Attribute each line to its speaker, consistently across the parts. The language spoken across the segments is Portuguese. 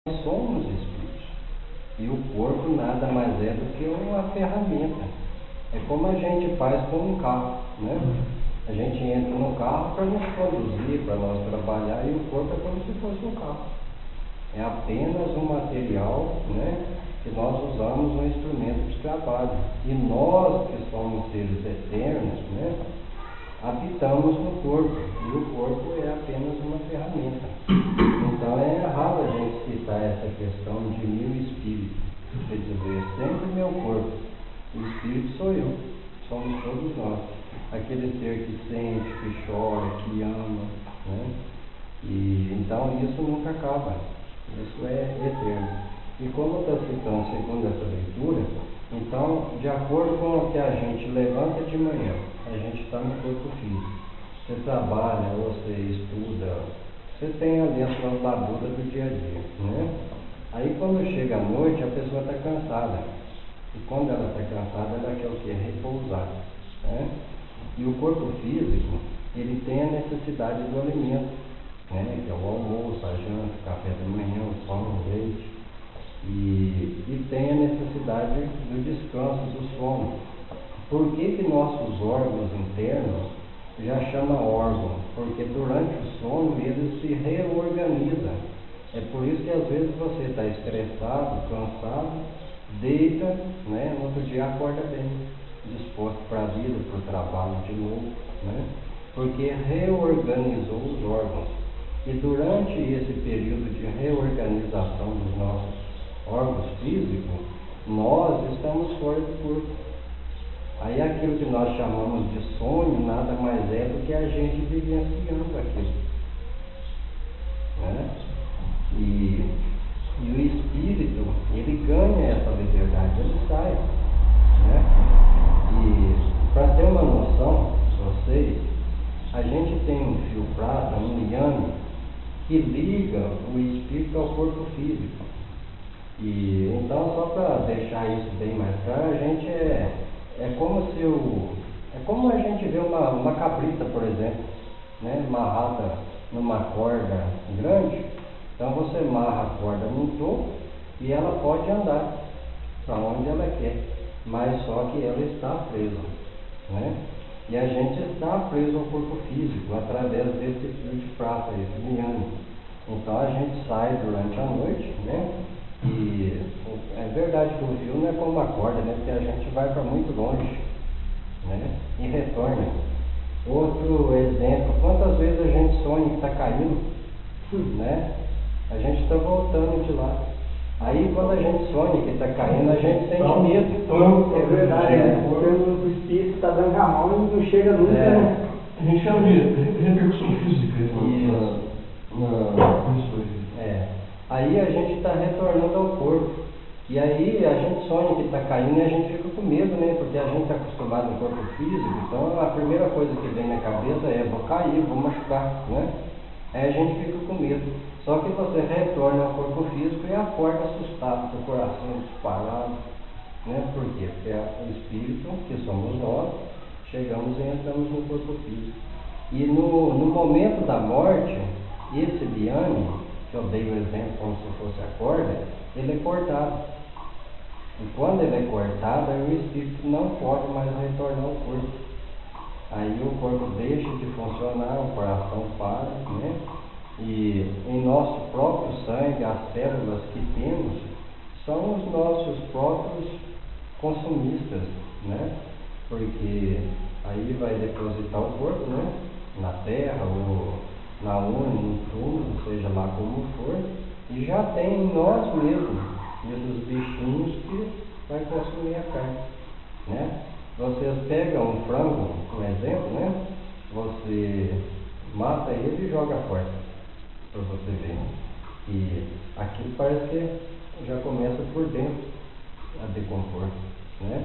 Speaker 1: somos espíritos. E o corpo nada mais é do que uma ferramenta. É como a gente faz com um carro, né? A gente entra no carro para nos conduzir, para nós trabalhar, e o corpo é como se fosse um carro. É apenas um material, né, que nós usamos, um instrumento de trabalho. E nós, que somos seres eternos, né, habitamos no corpo, e o corpo é apenas uma ferramenta. Então é errado a gente citar essa questão de meu espírito, quer dizer, sempre meu corpo. O espírito sou eu, somos todos nós. Aquele ser que sente, que chora, que ama, né? E então isso nunca acaba, isso é eterno. E como está citando segundo essa leitura, então, de acordo com o que a gente levanta de manhã, a gente está no corpo físico. Você trabalha, você estuda, você tem ali as suas laburas do dia a dia, né? Aí quando chega a noite, a pessoa está cansada. E quando ela está cansada, ela quer o quê? Repousar, né? E o corpo físico, ele tem a necessidade do alimento, né? Que é o almoço, a janta, o café da manhã, o pão, o leite. E tem a necessidade do descanso, do sono. Por que nossos órgãos internos já chama órgão? Porque durante o sono eles se reorganizam. É por isso que às vezes você está estressado, cansado, deita, né? No outro dia acorda bem, disposto para a vida, para o trabalho de novo, né? Porque reorganizou os órgãos. E durante esse período de reorganização dos nossos órgãos físicos, nós estamos fora do corpo. Aí aquilo que nós chamamos de sonho nada mais é do que a gente vivenciando aquilo, né? E o espírito, ele ganha essa liberdade, ele sai, né? E para ter uma noção, vocês, a gente tem um fio prata, um liame, que liga o espírito ao corpo físico. E então, só para deixar isso bem mais claro, a gente é como a gente vê uma cabrita, por exemplo, né, amarrada numa corda grande. Então você amarra a corda no topo e ela pode andar para onde ela quer, mas só que ela está presa, né? E a gente está preso ao corpo físico através desse fio de prata, esse liame. Então a gente sai durante a noite, né? E é verdade que o fio não é como uma corda, né? Porque a gente vai para muito longe, né? E retorna. Outro exemplo, quantas vezes a gente sonha que está caindo, né? A gente está voltando de lá. Aí quando a gente sonha que está caindo, a gente sente medo.
Speaker 2: É verdade, né? O espírito está dando a mão e não chega nunca, né?
Speaker 3: A gente chama de repercussão física.
Speaker 1: Aí a gente está retornando ao corpo. E aí a gente sonha que está caindo e a gente fica com medo, né? Porque a gente está acostumado no corpo físico. Então a primeira coisa que vem na cabeça é: vou cair, vou machucar, né? Aí a gente fica com medo. Só que você retorna ao corpo físico e acorda assustado, com o coração disparado, né? Por quê? Porque o espírito, que somos nós, chegamos e entramos no corpo físico. E no momento da morte, esse liame, que eu dei o exemplo como se fosse a corda, ele é cortado. E quando ele é cortado, aí o espírito não pode mais retornar ao corpo. Aí o corpo deixa de funcionar, o coração para, né? E em nosso próprio sangue, as células que temos são os nossos próprios consumistas, né? Porque aí vai depositar o corpo, né? Na terra ou na urna, no túmulo, seja lá como for, e já tem em nós mesmos esses bichinhos que vai consumir a carne, né? Vocês pegam um frango, por exemplo, né? Você mata ele e joga fora, para você ver. E aquilo parece que já começa por dentro a decompor, né?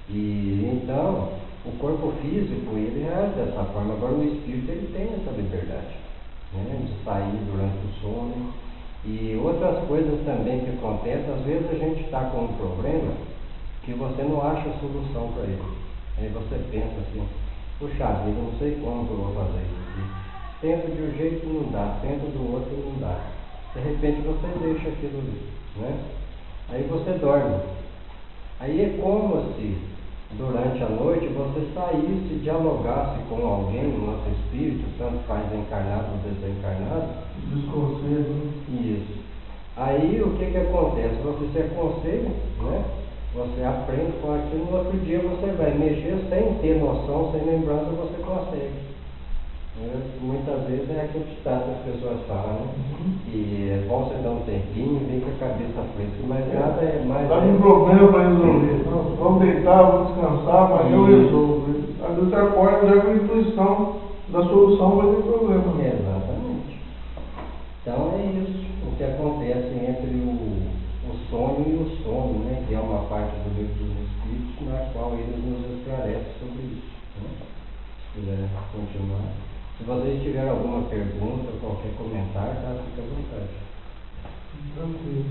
Speaker 1: E então, o corpo físico, ele é dessa forma. Agora o espírito, ele tem essa liberdade, né? De sair durante o sono. E outras coisas também que acontecem, às vezes a gente está com um problema que você não acha solução para ele. Aí você pensa assim: puxa vida, não sei como eu vou fazer isso aqui. Tento de um jeito, não dá. Tento do outro, não dá. De repente você deixa aquilo ali, né? Aí você dorme. Aí é como se durante a noite você saísse e dialogasse com alguém, um outro espírito, tanto faz encarnado ou desencarnado.
Speaker 3: Desconselho.
Speaker 1: Isso. Aí o que acontece? Você se aconselha, né? Você aprende com aquilo, no outro dia você vai mexer sem ter noção, sem lembrança, você consegue. Muitas vezes é aquilo que as pessoas falam, né? Que é bom você dar um tempinho e vir com a cabeça fresca, mas nada é mais.
Speaker 3: Está com problema para resolver. Não, vamos deitar, vamos descansar, mas eu resolvo. Às vezes você acorda já com a intuição da solução, vai ter problema.
Speaker 1: Exatamente. Então é isso. O que acontece entre o sonho e o sono, né? Que é uma parte do livro dos Espíritos, na qual eles nos esclarecem sobre isso. Né? Se quiser continuar. Se vocês tiverem alguma pergunta, qualquer comentário, tá? Fica à vontade.
Speaker 3: Tranquilo.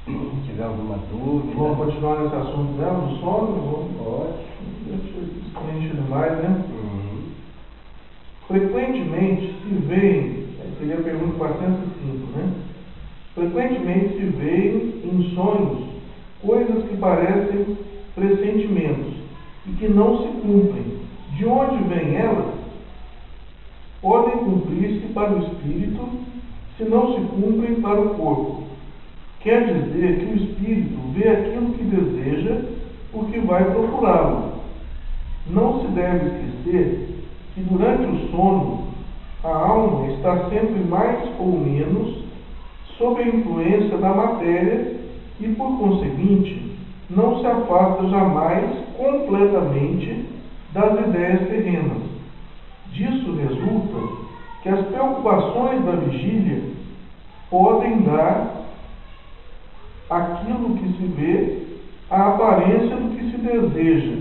Speaker 1: Se tiver alguma dúvida.
Speaker 3: Vamos continuar nesse assunto mesmo, do sono?
Speaker 1: Pode.
Speaker 3: Deixa demais, né? Frequentemente se vê, seria a pergunta 405, né? Frequentemente se vê em sonhos coisas que parecem pressentimentos e que não se cumprem. De onde vêm elas? Podem cumprir-se para o espírito, se não se cumprem para o corpo. Quer dizer que o espírito vê aquilo que deseja, porque vai procurá-lo. Não se deve esquecer que durante o sono, a alma está sempre mais ou menos sob a influência da matéria e, por conseguinte, não se afasta jamais completamente das ideias terrenas. Disso resulta que as preocupações da vigília podem dar àquilo que se vê a aparência do que se deseja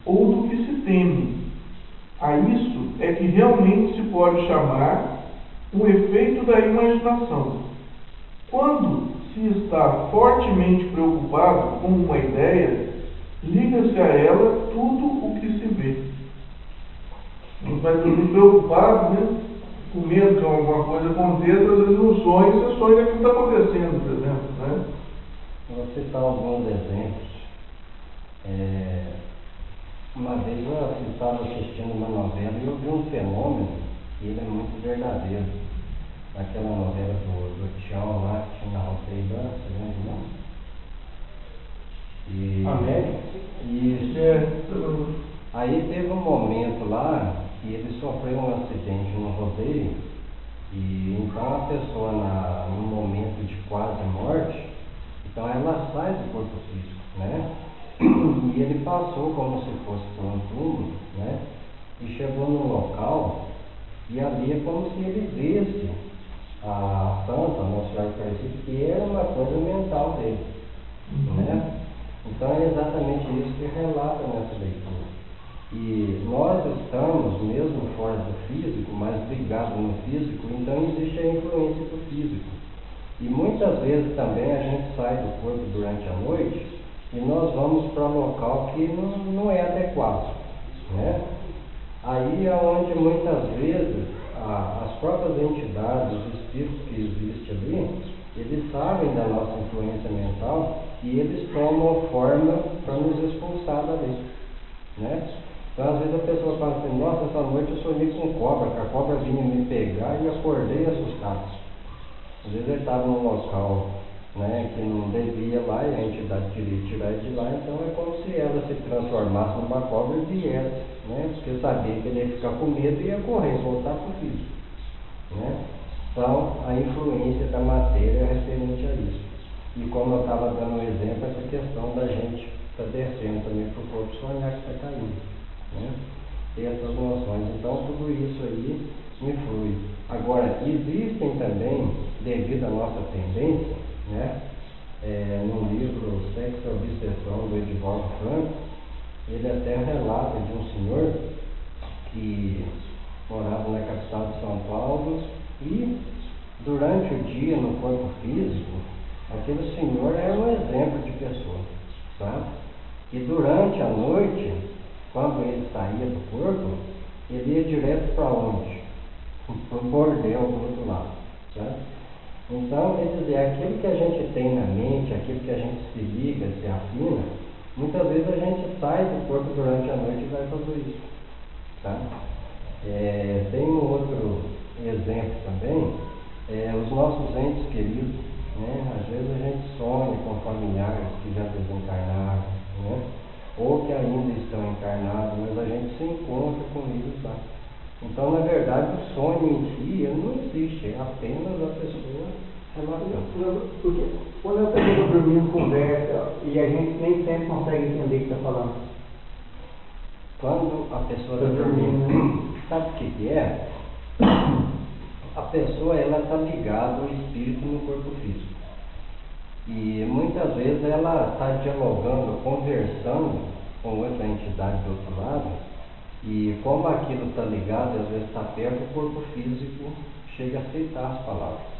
Speaker 3: ou do que se teme. A isso é que realmente se pode chamar o efeito da imaginação. Quando se está fortemente preocupado com uma ideia, liga-se a ela tudo o que se vê. A gente vai dormir preocupado, né? Com medo que alguma coisa aconteça, às vezes no sonho, você sonha que está acontecendo, por exemplo, né?
Speaker 1: Vou citar alguns exemplos. Uma vez eu estava assistindo uma novela e eu vi um fenômeno que ele é muito verdadeiro. Aquela novela do Tião lá, que tinha na Roteirã, você lembra, não? E aí teve um momento lá que ele sofreu um acidente no rodeio, e então a pessoa num momento de quase morte, então ela sai do corpo físico, né? E ele passou como se fosse por um túmulo, né? E chegou no local, e ali é como se ele visse a santa, Nossa Senhora Aparecida, que era uma coisa mental dele, né? Então é exatamente isso que relata nessa leitura. E nós estamos, mesmo fora do físico, mas ligados no físico, então existe a influência do físico. E muitas vezes também a gente sai do corpo durante a noite e nós vamos para um local que não é adequado, né? Aí é onde muitas vezes as próprias entidades, os espíritos que existem ali, eles sabem da nossa influência mental e eles tomam forma para nos expulsar dali, né? Então, às vezes a pessoa fala assim, nossa, essa noite eu sonhei com cobra, que a cobra vinha me pegar e acordei assustado. Às vezes ele estava num local, né, que não devia lá e a entidade queria tirar ele de lá, então é como se ela se transformasse numa cobra e viesse, né? Porque sabia que ele ia ficar com medo e ia correr, voltar para o físico, né? Então, a influência da matéria é referente a isso. E como eu estava dando um exemplo, essa questão da gente estar descendo também para o corpo sonhar que está caindo, né? Ter essas noções. Então, tudo isso aí influi. Agora, existem também, devido à nossa tendência, né? No livro Sexo e Obsessão, do Edivaldo Franco, ele até relata de um senhor que morava na capital de São Paulo e durante o dia no corpo físico, aquele senhor era um exemplo de pessoa, sabe? E durante a noite, quando ele saía do corpo, ele ia direto para onde? Para o bordel do outro lado, sabe? Então, quer dizer, aquilo que a gente tem na mente, aquilo que a gente se liga, se afina, muitas vezes a gente sai do corpo durante a noite e vai fazer isso. Tá? Tem um outro exemplo também, os nossos entes queridos, né? Às vezes a gente sonha com familiares que já desencarnaram, né? Ou que ainda estão encarnados, mas a gente se encontra com eles lá. Então, na verdade, o sonho em si ele não existe, é apenas a pessoa relatando.
Speaker 2: Porque quando a pessoa está dormindo, conversa, e a gente nem sempre consegue entender o que está falando.
Speaker 1: Quando a pessoa está dormindo, sabe o que é? A pessoa está ligada ao espírito no corpo físico. E muitas vezes ela está dialogando, conversando com outra entidade do outro lado, e como aquilo está ligado, às vezes está perto, o corpo físico chega a aceitar as palavras.